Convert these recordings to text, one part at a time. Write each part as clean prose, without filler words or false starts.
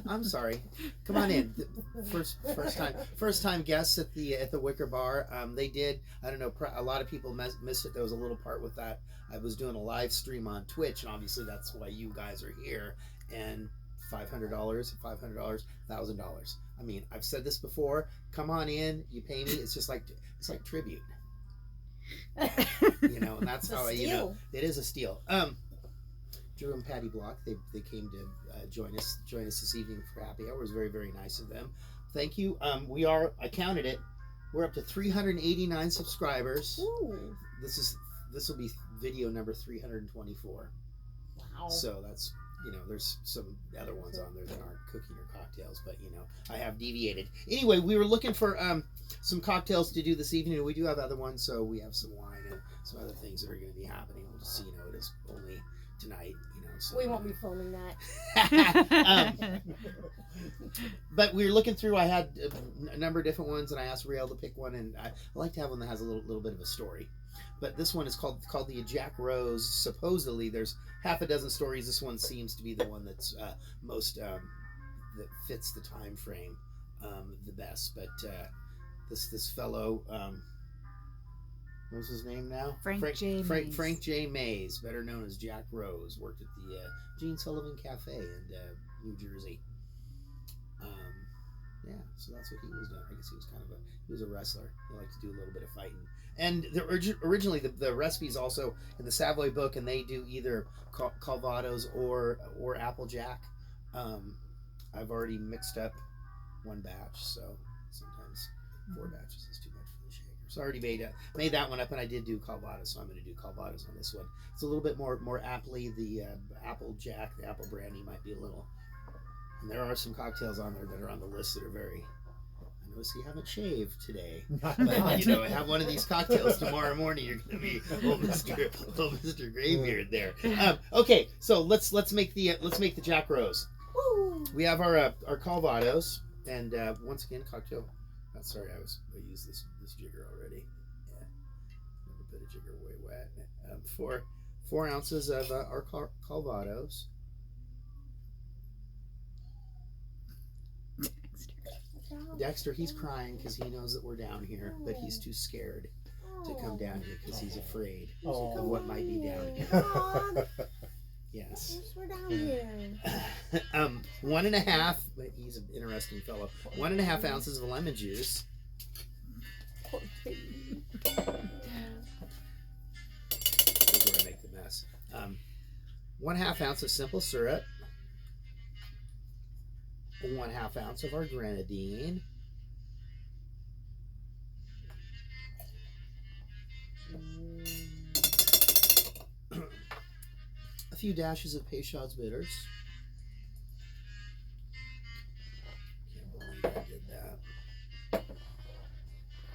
I'm sorry. Come on in. First time guests at the Wicker Bar. They did. I don't know. A lot of people missed it. There was a little part with that. I was doing a live stream on Twitch, and obviously that's why you guys are here. And $500, $1,000. I mean, I've said this before. Come on in. You pay me. It's like tribute. You know, and that's how it is a steal. Drew and Patty Block, they came to join us this evening for happy hour. It was very, very nice of them. Thank you. I counted it. We're up to 389 subscribers. Ooh. This will be video number 324. Wow. So that's, there's some other ones on there that aren't cooking or cocktails, but I have deviated. Anyway, we were looking for some cocktails to do this evening, and we do have other ones. So we have some wine and some other things that are going to be happening. We'll just see, it is only tonight, so we won't be filming that. But we were looking through. I had a number of different ones, and I asked Riel to pick one, and I like to have one that has a little bit of a story. But this one is called the Jack Rose. Supposedly, there's half a dozen stories. This one seems to be the one that's most that fits the time frame the best. But this fellow. What's his name now? Frank J. Mays, better known as Jack Rose, worked at the Gene Sullivan Cafe in New Jersey. So that's what he was doing. I guess he was a wrestler. He liked to do a little bit of fighting. And originally the recipe's also in the Savoy book, and they do either Calvados or Applejack. I've already mixed up one batch, so sometimes 4 batches is too much. So I already made that one up, and I did do Calvados, so I'm going to do Calvados on this one. It's a little bit more aptly. The Applejack, the apple brandy might be a little. And there are some cocktails on there that are on the list that are very. I notice you haven't shaved today, but have one of these cocktails tomorrow morning. You're going to be old Mr. Graybeard there. Okay, so let's make the Jack Rose. Woo. We have our Calvados, and once again cocktail. Sorry, I used this jigger already. Yeah, never put a jigger way wet. 4 ounces of our Calvados. Dexter, he's crying because he knows that we're down here, but he's too scared to come down here because he's afraid of what might be down here. Yes. We're down here. 1.5. He's an interesting fellow. 1.5 ounces of lemon juice. This is where I make the mess. 1/2 ounce of simple syrup. 1/2 ounce of our grenadine. A few dashes of Peychaud's bitters. Can't believe I did that.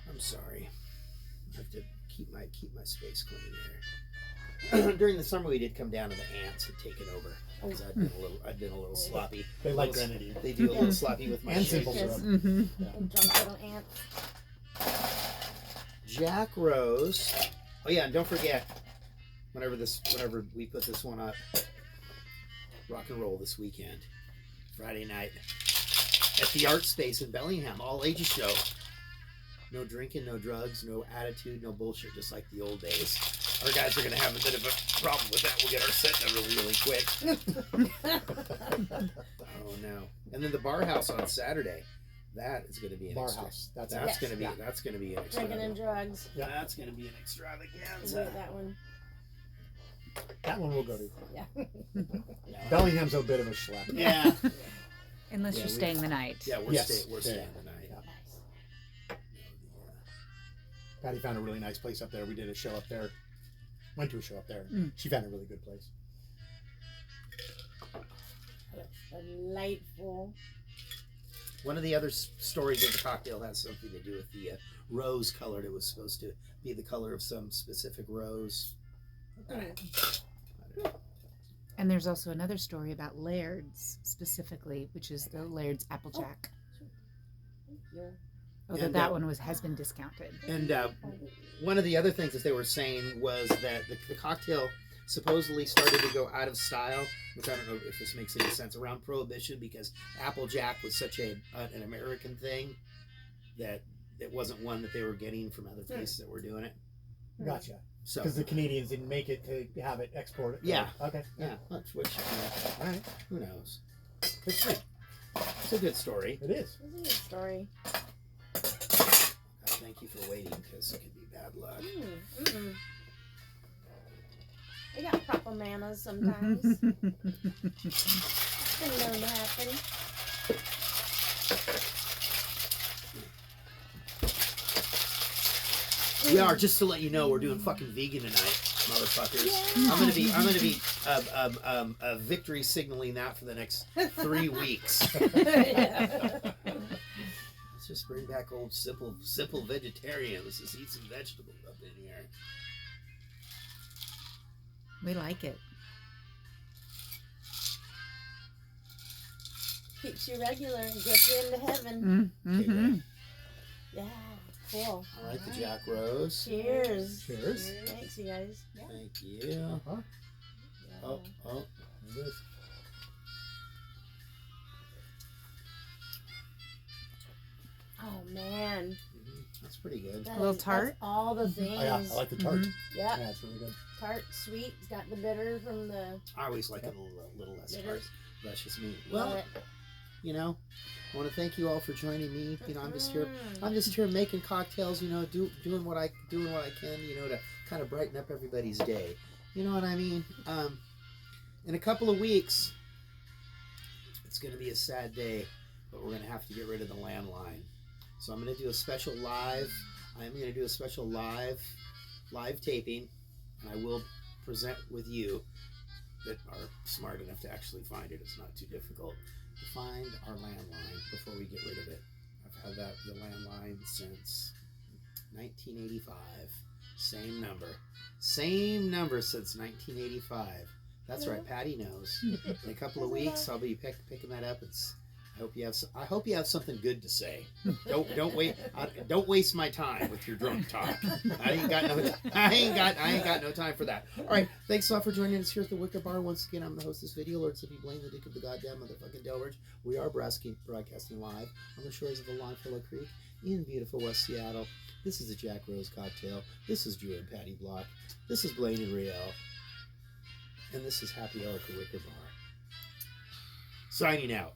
I'm sorry. I have to keep my space clean here. During the summer, we did come down, and the ants had taken over because I'd been a little sloppy. They like grenadine. They do a little sloppy with my and shakes. simple syrup. Mm-hmm. Yeah. Drunk little ants. Jack Rose. Oh yeah, and don't forget, whenever we put this one up, rock and roll this weekend, Friday night, at the Art Space in Bellingham, all ages show. No drinking, no drugs, no attitude, no bullshit, just like the old days. Our guys are going to have a bit of a problem with that. We'll get our set number really quick. Oh no! And then the Bar House on Saturday. That is going to be an Bar House. That's going to be an Drinking extravaganza. and drugs. Yeah, that's going to be an extravaganza. We'll do that one. That one we'll go to. Yeah. Bellingham's a bit of a schlep. Yeah. Unless you're staying the night. Yeah, we're staying the night. Yeah. Patty found a really nice place up there. We did a show up there. Went to a show up there. She found a really good place. Delightful. One of the other stories of the cocktail has something to do with the rose colored. It was supposed to be the color of some specific rose. I don't know. And there's also another story about Laird's specifically, which is the Laird's Applejack. Yeah. Although that one has been discounted. And one of the other things that they were saying was that the cocktail supposedly started to go out of style, which I don't know if this makes any sense, around Prohibition, because Applejack was such an American thing that it wasn't one that they were getting from other places that were doing it. Gotcha. So Because the Canadians didn't make it to have it exported. Yeah. Okay. yeah, which All right. who knows? It's a good story. It is. This is a good story. Thank you for waiting, because it could be bad luck. They got proper manners sometimes. It's been known to happen. We are, just to let you know, we're doing fucking vegan tonight, motherfuckers. Yeah. I'm gonna be victory signaling that for the next 3 weeks. Let's just bring back old simple vegetarian. Let's just eat some vegetables up in here. We like it. Keeps you regular and gets you into heaven. Mm-hmm. Yeah, cool. All right, the Jack Rose. Cheers. Cheers. Thanks, you guys. Thank you. Huh? Yeah. Oh. It is. Oh man, That's pretty good. that A little is- tart? That's all the things. Oh, yeah, I like the tart. Mhm. Yep. Yeah, it's really good. Tart, sweet. It's got the bitter from the. I always like it a little less Bitter. hard. That's just me. Well, nut. you know, I want to thank you all for joining me. You know, I'm just here Mm. making cocktails, you know, doing what I can, you know, to kind of brighten up everybody's day. You know what I mean? In a couple of weeks, it's going to be a sad day, but we're going to have to get rid of the landline. So I'm going to do a special live. I'm going to do a special live taping, and I will present with you that are smart enough to actually find it. It's not too difficult to find our landline before we get rid of it. I've had the landline since 1985. Same number since 1985. That's right, Patty knows. In a couple of weeks, I'll be picking that up. I hope you have something good to say. Don't waste my time with your drunk talk. I ain't got no time for that. All right, thanks a lot for joining us here at the Wicker Bar. Once again, I'm the host of this video, Lord Sippy Blaine, the Dick of the goddamn motherfucking Delridge. We are broadcasting live on the shores of the Longfellow Creek in beautiful West Seattle. This is the Jack Rose Cocktail. This is Drew and Patty Block. This is Blaine and Riel. And this is Happy Hour at the Wicker Bar. Signing out.